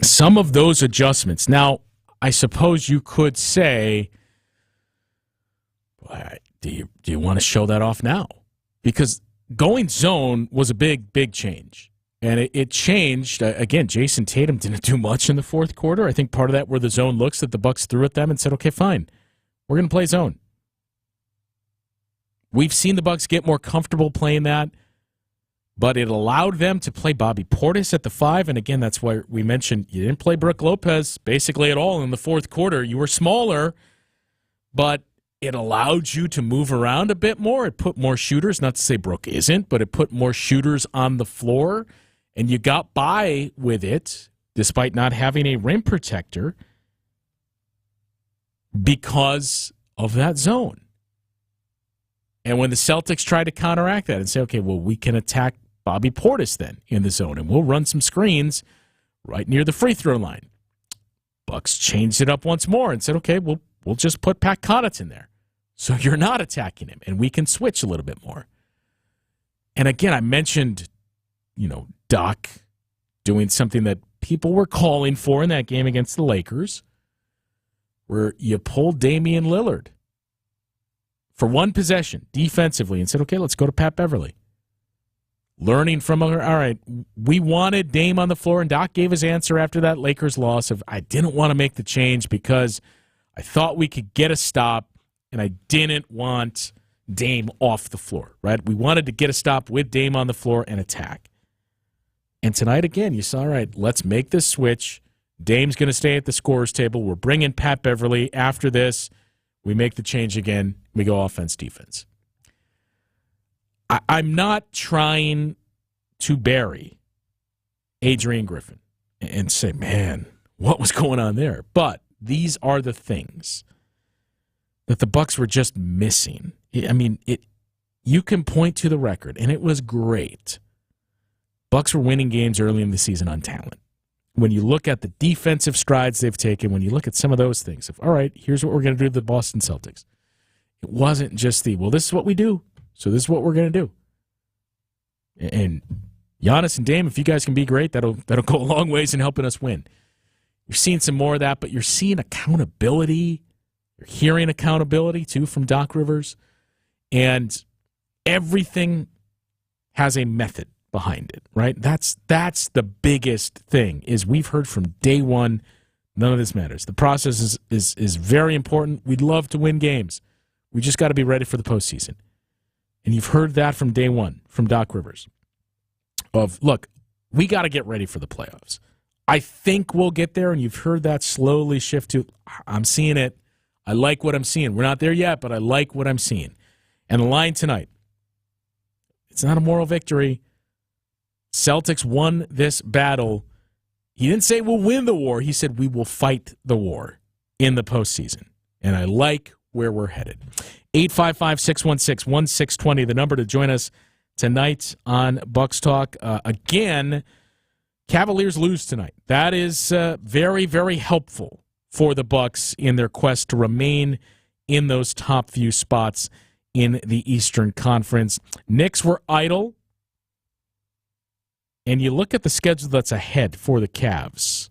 some of those adjustments. Now, I suppose you could say, do you want to show that off now? Because going zone was a big change. And it changed. Again, Jason Tatum didn't do much in the fourth quarter. I think part of that were the zone looks that the Bucks threw at them and said, okay, fine, we're going to play zone. We've seen the Bucks get more comfortable playing that, but it allowed them to play Bobby Portis at the 5. And again, that's why we mentioned you didn't play Brook Lopez basically at all in the fourth quarter. You were smaller, but it allowed you to move around a bit more. It put more shooters, not to say Brook isn't, but it put more shooters on the floor. And you got by with it, despite not having a rim protector, because of that zone. And when the Celtics tried to counteract that and say, okay, well, we can attack Bobby Portis then in the zone, and we'll run some screens right near the free throw line. Bucks changed it up once more and said, okay, we'll just put Pat Connaughton there. So you're not attacking him, and we can switch a little bit more. And again, I mentioned, Doc doing something that people were calling for in that game against the Lakers, where you pulled Damian Lillard for one possession defensively and said, okay, let's go to Pat Beverly. Learning from, all right, we wanted Dame on the floor, and Doc gave his answer after that Lakers loss of, I didn't want to make the change because I thought we could get a stop, and I didn't want Dame off the floor, right? We wanted to get a stop with Dame on the floor and attack. And tonight, again, you saw, all right, let's make this switch. Dame's going to stay at the scorer's table. We're bringing Pat Beverly. After this, we make the change again. We go offense, defense. I'm not trying to bury Adrian Griffin and say, man, what was going on there? But these are the things that the Bucks were just missing. I mean, you can point to the record, and it was great. Bucks were winning games early in the season on talent. When you look at the defensive strides they've taken, when you look at some of those things, all right, here's what we're going to do to the Boston Celtics. It wasn't just this is what we do, so this is what we're going to do. And Giannis and Dame, if you guys can be great, that'll go a long ways in helping us win. You're seeing some more of that, but you're seeing accountability. You're hearing accountability, too, from Doc Rivers. And everything has a method behind it, right? That's the biggest thing, is we've heard from day one, none of this matters. The process is very important. We'd love to win games. We just got to be ready for the postseason. And you've heard that from day one, from Doc Rivers, of, look, we got to get ready for the playoffs. I think we'll get there, and you've heard that slowly shift to, I'm seeing it. I like what I'm seeing. We're not there yet, but I like what I'm seeing. And the line tonight, it's not a moral victory. Celtics won this battle. He didn't say we'll win the war. He said we will fight the war in the postseason. And I like where we're headed. 855-616-1620, the number to join us tonight on Bucks Talk. Again, Cavaliers lose tonight. That is very, very helpful for the Bucks in their quest to remain in those top few spots in the Eastern Conference. Knicks were idle. And you look at the schedule that's ahead for the Cavs.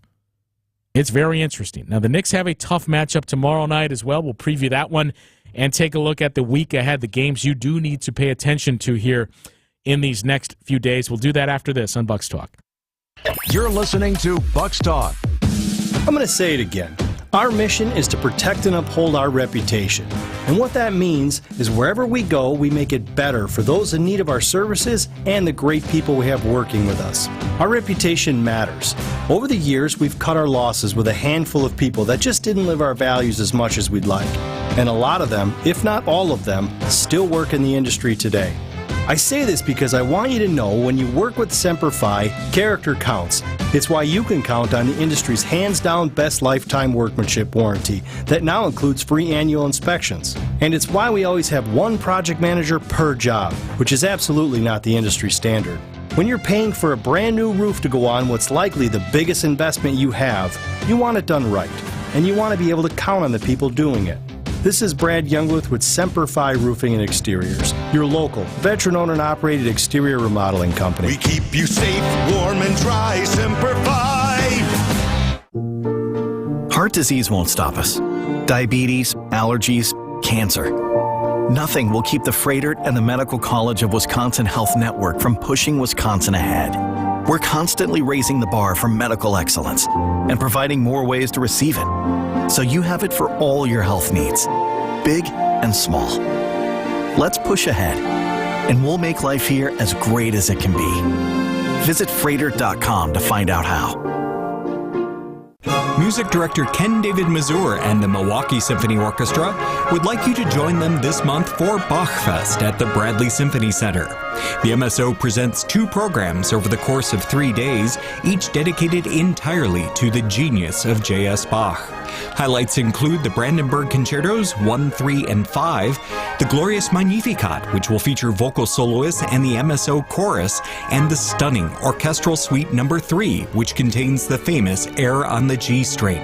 It's very interesting. Now, the Knicks have a tough matchup tomorrow night as well. We'll preview that one and take a look at the week ahead, the games you do need to pay attention to here in these next few days. We'll do that after this on Bucks Talk. You're listening to Bucks Talk. I'm going to say it again. Our mission is to protect and uphold our reputation. And what that means is wherever we go, we make it better for those in need of our services and the great people we have working with us. Our reputation matters. Over the years, we've cut our losses with a handful of people that just didn't live our values as much as we'd like. And a lot of them, if not all of them, still work in the industry today. I say this because I want you to know when you work with Semper Fi, character counts. It's why you can count on the industry's hands-down best lifetime workmanship warranty that now includes free annual inspections. And it's why we always have one project manager per job, which is absolutely not the industry standard. When you're paying for a brand new roof to go on what's likely the biggest investment you have, you want it done right, and you want to be able to count on the people doing it. This is Brad Youngworth with Semper Fi Roofing and Exteriors, your local, veteran-owned and operated exterior remodeling company. We keep you safe, warm, and dry. Semper Fi Heart disease won't stop us. Diabetes, allergies, cancer. Nothing will keep the Freighter and the Medical College of Wisconsin Health Network from pushing Wisconsin ahead. We're constantly raising the bar for medical excellence and providing more ways to receive it, so you have it for all your health needs, big and small. Let's push ahead, and we'll make life here as great as it can be. Visit Freighter.com to find out how. Music director Ken David Mazur and the Milwaukee Symphony Orchestra would like you to join them this month for Bachfest at the Bradley Symphony Center. The MSO presents 2 programs over the course of 3 days, each dedicated entirely to the genius of J.S. Bach. Highlights include the Brandenburg Concertos 1, 3, and 5, the Glorious Magnificat, which will feature vocal soloists and the MSO chorus, and the stunning Orchestral Suite No. 3, which contains the famous Air on the G string.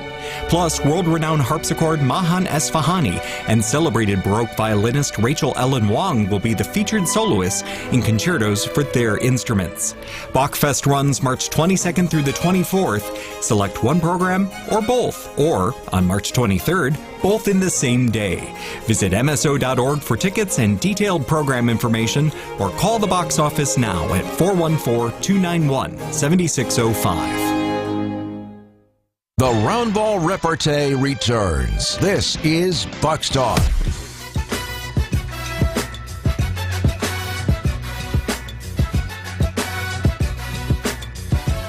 Plus, world-renowned harpsichord Mahan Esfahani and celebrated Baroque violinist Rachel Ellen Wong will be the featured soloists in concertos for their instruments. Bachfest runs March 22nd through the 24th. Select one program or both, or on March 23rd, both in the same day. Visit MSO.org for tickets and detailed program information, or call the box office now at 414-291-7605. The Roundball Repartee returns. This is Bucks Talk.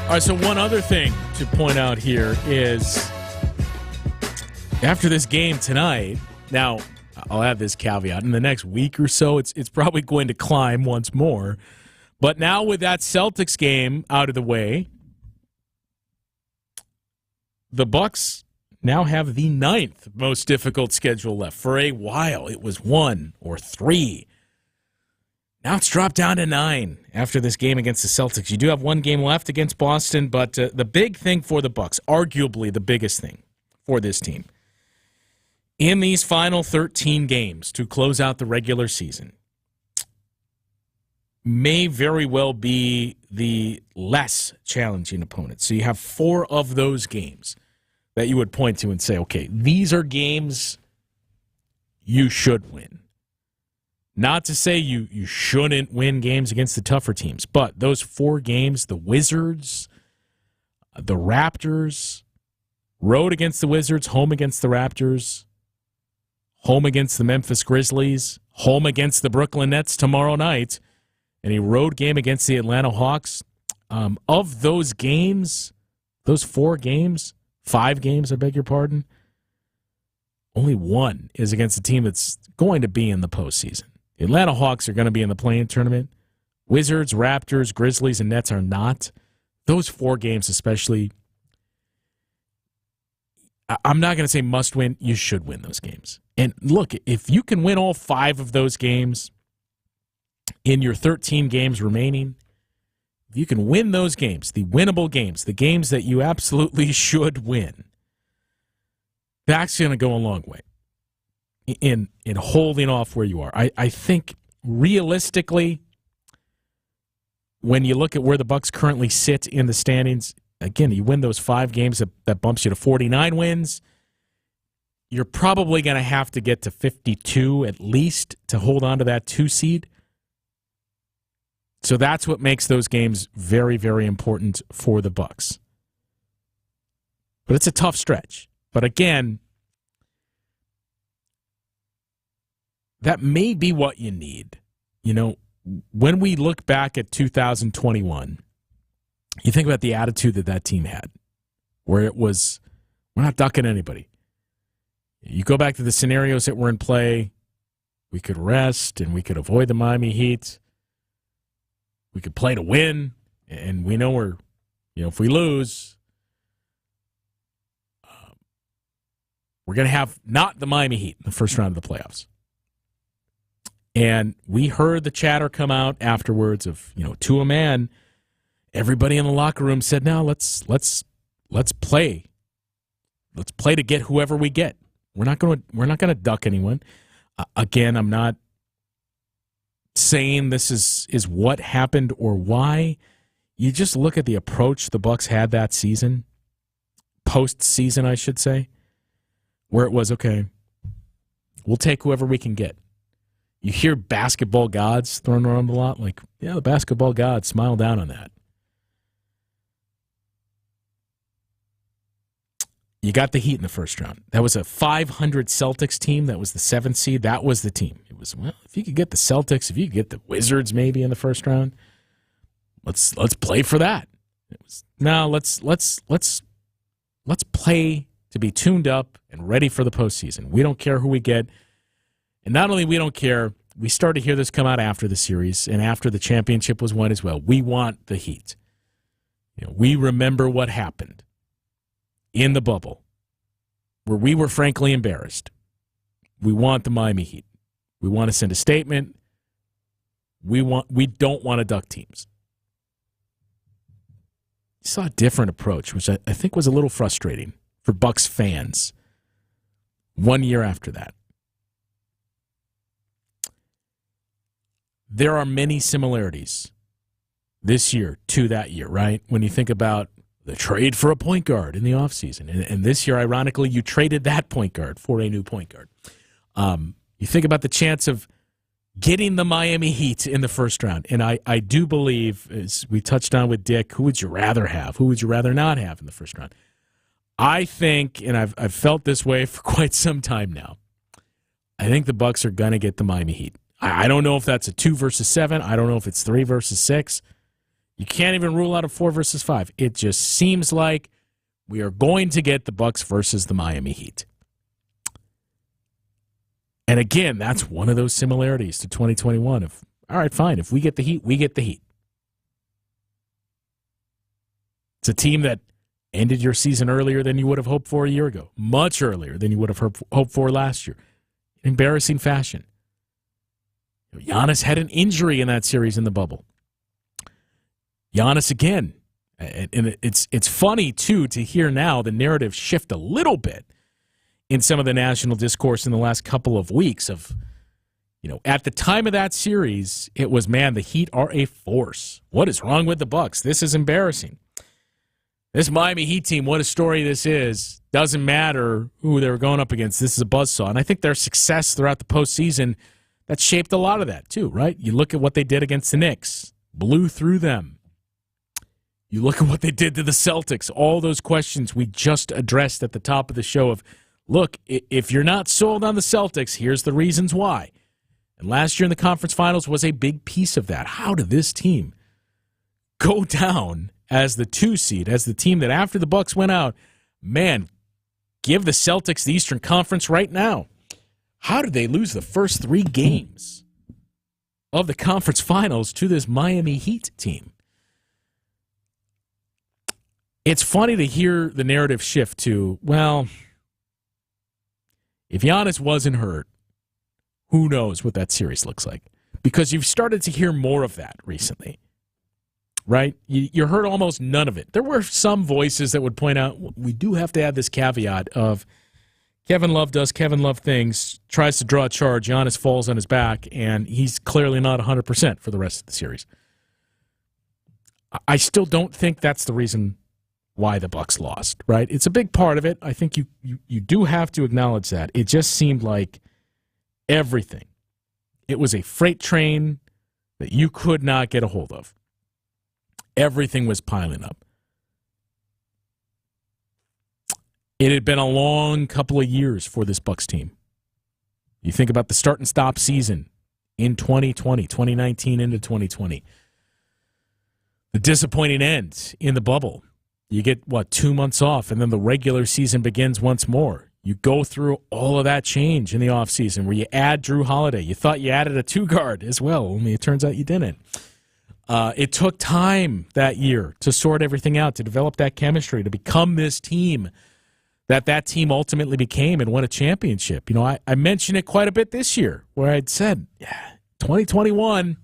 All right, so one other thing to point out here is after this game tonight, now I'll have this caveat, in the next week or so, it's probably going to climb once more. But now with that Celtics game out of the way, the Bucks now have the 9th most difficult schedule left. For a while, it was 1 or 3. Now it's dropped down to 9 after this game against the Celtics. You do have one game left against Boston, but the big thing for the Bucks, arguably the biggest thing for this team, in these final 13 games to close out the regular season, may very well be the less challenging opponent. So you have 4 of those games that you would point to and say, okay, these are games you should win. Not to say you shouldn't win games against the tougher teams, but those 4 games, the Wizards, the Raptors, road against the Wizards, home against the Raptors, home against the Memphis Grizzlies, home against the Brooklyn Nets tomorrow night, and a road game against the Atlanta Hawks. Of those games, those 4 games, 5 games, I beg your pardon, only 1 is against a team that's going to be in the postseason. The Atlanta Hawks are going to be in the play-in tournament. Wizards, Raptors, Grizzlies, and Nets are not. Those 4 games especially, I'm not going to say must win. You should win those games. And look, if you can win all 5 of those games in your 13 games remaining, if you can win those games, the winnable games, the games that you absolutely should win, that's going to go a long way in holding off where you are. I think realistically, when you look at where the Bucks currently sit in the standings, again, you win those 5 games, that bumps you to 49 wins. You're probably going to have to get to 52 at least to hold on to that 2 seed. So that's what makes those games very, very important for the Bucks. But it's a tough stretch. But again, that may be what you need. You know, when we look back at 2021, you think about the attitude that team had, where it was, we're not ducking anybody. You go back to the scenarios that were in play, we could rest and we could avoid the Miami Heat. We could play to win, and we know if we lose, we're going to have not the Miami Heat in the first round of the playoffs. And we heard the chatter come out afterwards of, to a man, everybody in the locker room said, "No, let's play. Let's play to get whoever we get. We're not going to duck anyone." Again, I'm not saying this is what happened or why. You just look at the approach the Bucks had that season. postseason, I should say, where it was, okay, we'll take whoever we can get. You hear basketball gods thrown around a lot, like, yeah, the basketball gods smile down on that. You got the Heat in the first round. That was a 500 Celtics team. That was the 7th seed. That was the team. It was, well, if you could get the Celtics, if you could get the Wizards maybe in the first round, let's play for that. It was, now let's play to be tuned up and ready for the postseason. We don't care who we get. And not only we don't care, we started to hear this come out after the series and after the championship was won as well. We want the Heat. We remember what happened in the bubble where we were frankly embarrassed. We want the Miami Heat. We want to send a statement. We don't want to duck teams. You saw a different approach, which I think was a little frustrating for Bucks fans 1 year after that. There are many similarities this year to that year, right? When you think about the trade for a point guard in the offseason. And this year, ironically, you traded that point guard for a new point guard. You think about the chance of getting the Miami Heat in the first round. And I do believe, as we touched on with Dick, who would you rather have? Who would you rather not have in the first round? I think, and I've felt this way for quite some time now, I think the Bucks are going to get the Miami Heat. I don't know if that's a 2 versus 7. I don't know if it's 3 versus 6. You can't even rule out a 4 versus 5. It just seems like we are going to get the Bucks versus the Miami Heat. And again, that's one of those similarities to 2021 of, all right, fine, if we get the Heat, we get the Heat. It's a team that ended your season earlier than you would have hoped for a year ago, much earlier than you would have hoped for last year. In embarrassing fashion. Giannis had an injury in that series in the bubble. Giannis again. And it's funny, too, to hear now the narrative shift a little bit in some of the national discourse in the last couple of weeks of, at the time of that series, it was, man, the Heat are a force. What is wrong with the Bucks? This is embarrassing. This Miami Heat team, what a story this is. Doesn't matter who they were going up against. This is a buzzsaw. And I think their success throughout the postseason, that shaped a lot of that, too, right? You look at what they did against the Knicks, blew through them. You look at what they did to the Celtics, all those questions we just addressed at the top of the show of, look, if you're not sold on the Celtics, here's the reasons why. And last year in the conference finals was a big piece of that. How did this team go down as the 2 seed, as the team that after the Bucks went out, man, give the Celtics the Eastern Conference right now? How did they lose the first 3 games of the conference finals to this Miami Heat team? It's funny to hear the narrative shift to, well, if Giannis wasn't hurt, who knows what that series looks like? Because you've started to hear more of that recently, right? You heard almost none of it. There were some voices that would point out, we do have to add this caveat of, Kevin Love does Kevin Love things, tries to draw a charge, Giannis falls on his back, and he's clearly not 100% for the rest of the series. I still don't think that's the reason why the Bucks lost, right? It's a big part of it. I think you do have to acknowledge that. It just seemed like everything. It was a freight train that you could not get a hold of. Everything was piling up. It had been a long couple of years for this Bucks team. You think about the start and stop season in 2020, 2019 into 2020. The disappointing end in the bubble. You get, 2 months off, and then the regular season begins once more. You go through all of that change in the offseason where you add Drew Holiday. You thought you added a 2-guard as well, only it turns out you didn't. It took time that year to sort everything out, to develop that chemistry, to become this team that team ultimately became and won a championship. I mentioned it quite a bit this year where I'd said, 2021,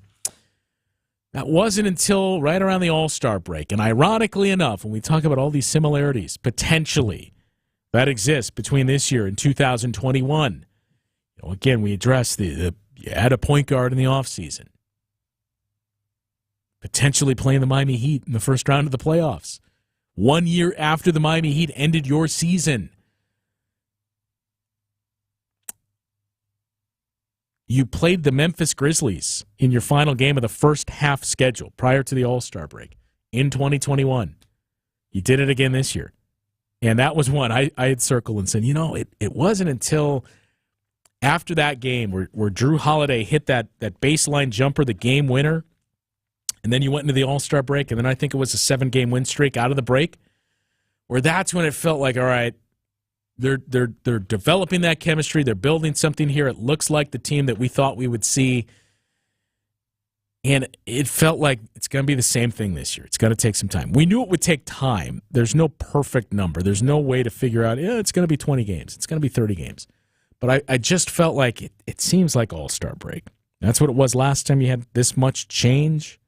that wasn't until right around the All-Star break. And ironically enough, when we talk about all these similarities, potentially, that exists between this year and 2021, again, we address you add a point guard in the offseason, potentially playing the Miami Heat in the first round of the playoffs. 1 year after the Miami Heat ended your season. You played the Memphis Grizzlies in your final game of the first half schedule prior to the All-Star break in 2021. You did it again this year. And that was one I had circled and said, it wasn't until after that game where Drew Holiday hit that baseline jumper, the game winner, and then you went into the All-Star break, and then I think it was a 7-game win streak out of the break, where that's when it felt like, all right, they're developing that chemistry. They're building something here. It looks like the team that we thought we would see. And it felt like it's going to be the same thing this year. It's going to take some time. We knew it would take time. There's no perfect number. There's no way to figure out, it's going to be 20 games. It's going to be 30 games. But I just felt like it seems like All-Star break. That's what it was last time you had this much change.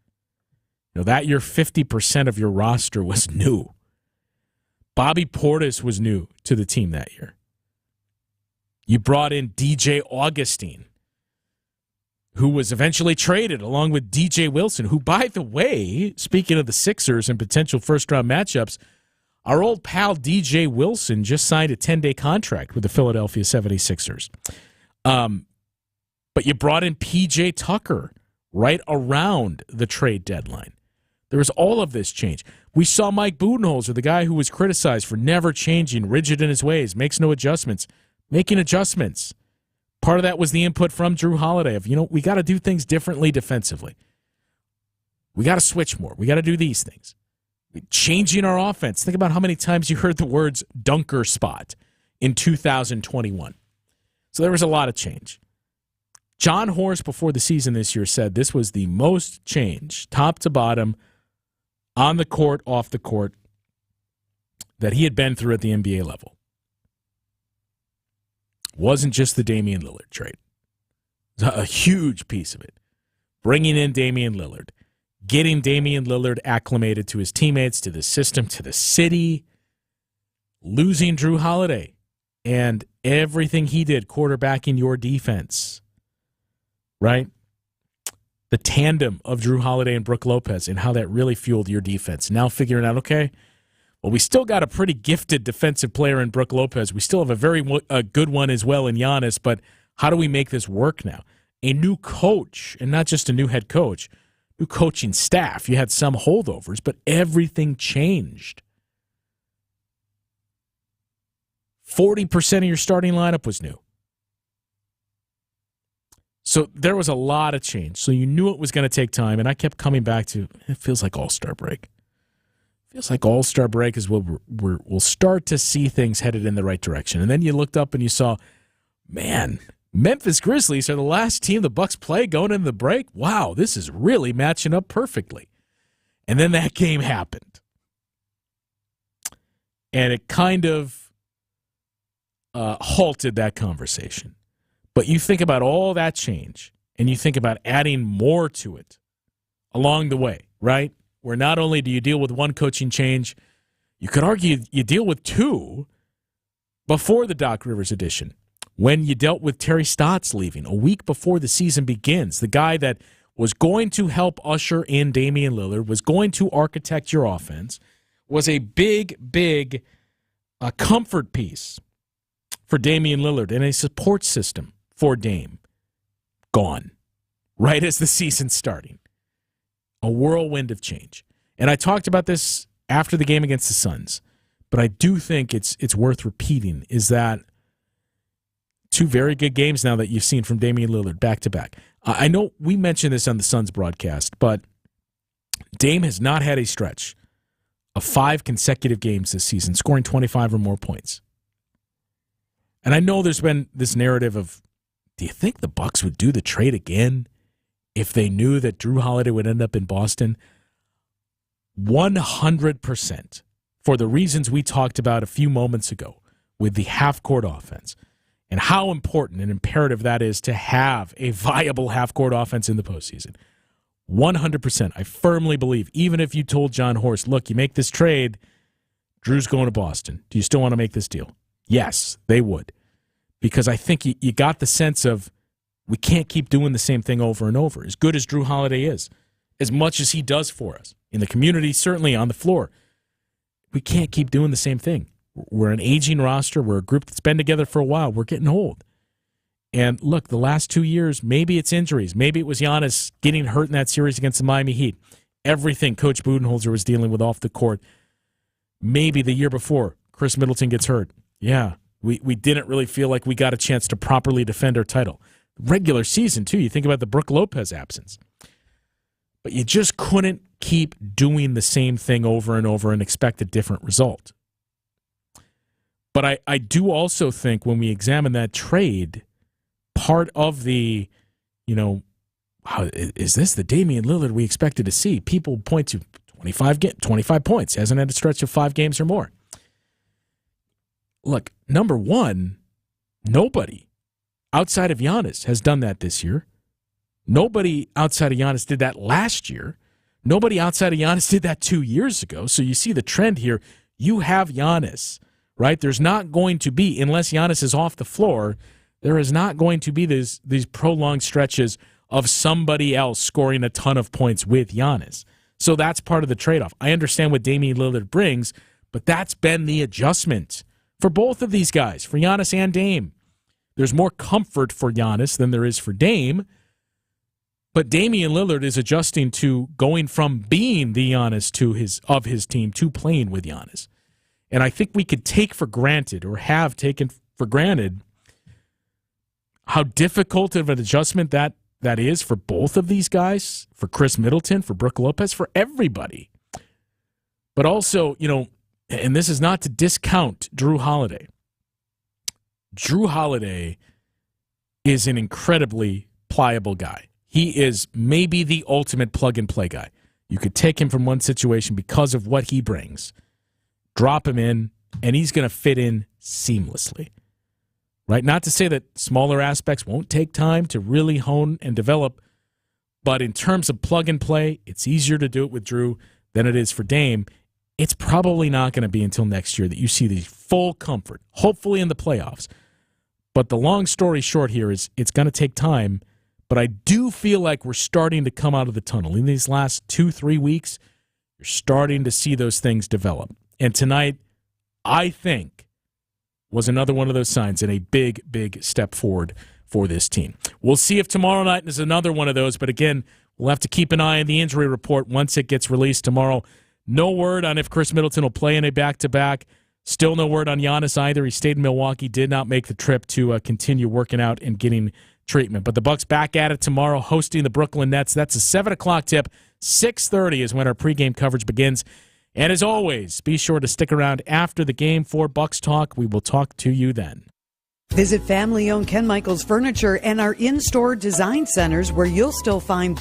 That year, 50% of your roster was new. Bobby Portis was new to the team that year. You brought in DJ Augustine, who was eventually traded along with DJ Wilson, who, by the way, speaking of the Sixers and potential first-round matchups, our old pal DJ Wilson just signed a 10-day contract with the Philadelphia 76ers. But you brought in P.J. Tucker right around the trade deadline. There was all of this change. We saw Mike Budenholzer, the guy who was criticized for never changing, rigid in his ways, makes no adjustments, making adjustments. Part of that was the input from Drew Holiday of, we got to do things differently defensively. We got to switch more. We got to do these things. Changing our offense. Think about how many times you heard the words dunker spot in 2021. So there was a lot of change. John Horst, before the season this year, said this was the most change, top to bottom, on the court, off the court, that he had been through at the NBA level. Wasn't just the Damian Lillard trade. It was a huge piece of it. Bringing in Damian Lillard. Getting Damian Lillard acclimated to his teammates, to the system, to the city. Losing Drew Holiday. And everything he did quarterbacking your defense. Right? The tandem of Drew Holiday and Brook Lopez and how that really fueled your defense. Now figuring out, okay, well, we still got a pretty gifted defensive player in Brook Lopez. We still have a very good one as well in Giannis, but how do we make this work now? A new coach, and not just a new head coach, new coaching staff. You had some holdovers, but everything changed. 40% of your starting lineup was new. So there was a lot of change. So you knew it was going to take time, and I kept coming back to, it feels like All-Star break. Feels like All-Star break is where we'll start to see things headed in the right direction. And then you looked up and you saw, man, Memphis Grizzlies are the last team the Bucks play going into the break. Wow, this is really matching up perfectly. And then that game happened. And it kind of halted that conversation. But you think about all that change, and you think about adding more to it along the way, right? Where not only do you deal with one coaching change, you could argue you deal with two before the Doc Rivers edition, when you dealt with Terry Stotts leaving a week before the season begins, the guy that was going to help usher in Damian Lillard, was going to architect your offense, was a big comfort piece for Damian Lillard and a support system for Dame. Gone. Right as the season's starting. A whirlwind of change. And I talked about this after the game against the Suns, but I do think it's worth repeating, is that two very good games now that you've seen from Damian Lillard back-to-back. I know we mentioned this on the Suns broadcast, but Dame has not had a stretch of 5 consecutive games this season, scoring 25 or more points. And I know there's been this narrative of, do you think the Bucks would do the trade again if they knew that Drew Holiday would end up in Boston? 100%, for the reasons we talked about a few moments ago with the half-court offense and how important and imperative that is to have a viable half-court offense in the postseason. 100%. I firmly believe, even if you told John Horst, look, you make this trade, Drew's going to Boston. Do you still want to make this deal? Yes, they would. Because I think you got the sense of, we can't keep doing the same thing over and over. As good as Drew Holiday is, as much as he does for us, in the community, certainly on the floor, we can't keep doing the same thing. We're an aging roster. We're a group that's been together for a while. We're getting old. And look, the last 2 years, maybe it's injuries. Maybe it was Giannis getting hurt in that series against the Miami Heat. Everything Coach Budenholzer was dealing with off the court. Maybe the year before, Chris Middleton gets hurt. Yeah, we didn't really feel like we got a chance to properly defend our title. Regular season, too. You think about the Brook Lopez absence. But you just couldn't keep doing the same thing over and over and expect a different result. But I do also think when we examine that trade, part of the, is this the Damian Lillard we expected to see? People point to 25 points. Hasn't had a stretch of 5 games or more. Look, number one, nobody outside of Giannis has done that this year. Nobody outside of Giannis did that last year. Nobody outside of Giannis did that 2 years ago. So you see the trend here. You have Giannis, right? There's not going to be, unless Giannis is off the floor, there is not going to be these prolonged stretches of somebody else scoring a ton of points with Giannis. So that's part of the trade-off. I understand what Damian Lillard brings, but that's been the adjustment for both of these guys, for Giannis and Dame. There's more comfort for Giannis than there is for Dame, but Damian Lillard is adjusting to going from being the Giannis of his team to playing with Giannis. And I think we could take for granted, or have taken for granted, how difficult of an adjustment that is for both of these guys, for Chris Middleton, for Brook Lopez, for everybody. But also, and this is not to discount Drew Holiday. Drew Holiday is an incredibly pliable guy. He is maybe the ultimate plug-and-play guy. You could take him from one situation because of what he brings, drop him in, and he's going to fit in seamlessly. Right? Not to say that smaller aspects won't take time to really hone and develop, but in terms of plug-and-play, it's easier to do it with Drew than it is for Dame. It's probably not going to be until next year that you see the full comfort, hopefully in the playoffs. But the long story short here is it's going to take time, but I do feel like we're starting to come out of the tunnel. In these last 2-3 weeks, you're starting to see those things develop. And tonight, I think, was another one of those signs and a big, big step forward for this team. We'll see if tomorrow night is another one of those, but again, we'll have to keep an eye on the injury report once it gets released tomorrow. No word on if Chris Middleton will play in a back-to-back. Still no word on Giannis either. He stayed in Milwaukee, did not make the trip to continue working out and getting treatment. But the Bucks back at it tomorrow, hosting the Brooklyn Nets. That's a 7 o'clock tip. 6:30 is when our pregame coverage begins. And as always, be sure to stick around after the game for Bucks Talk. We will talk to you then. Visit family-owned Ken Michaels Furniture and our in-store design centers where you'll still find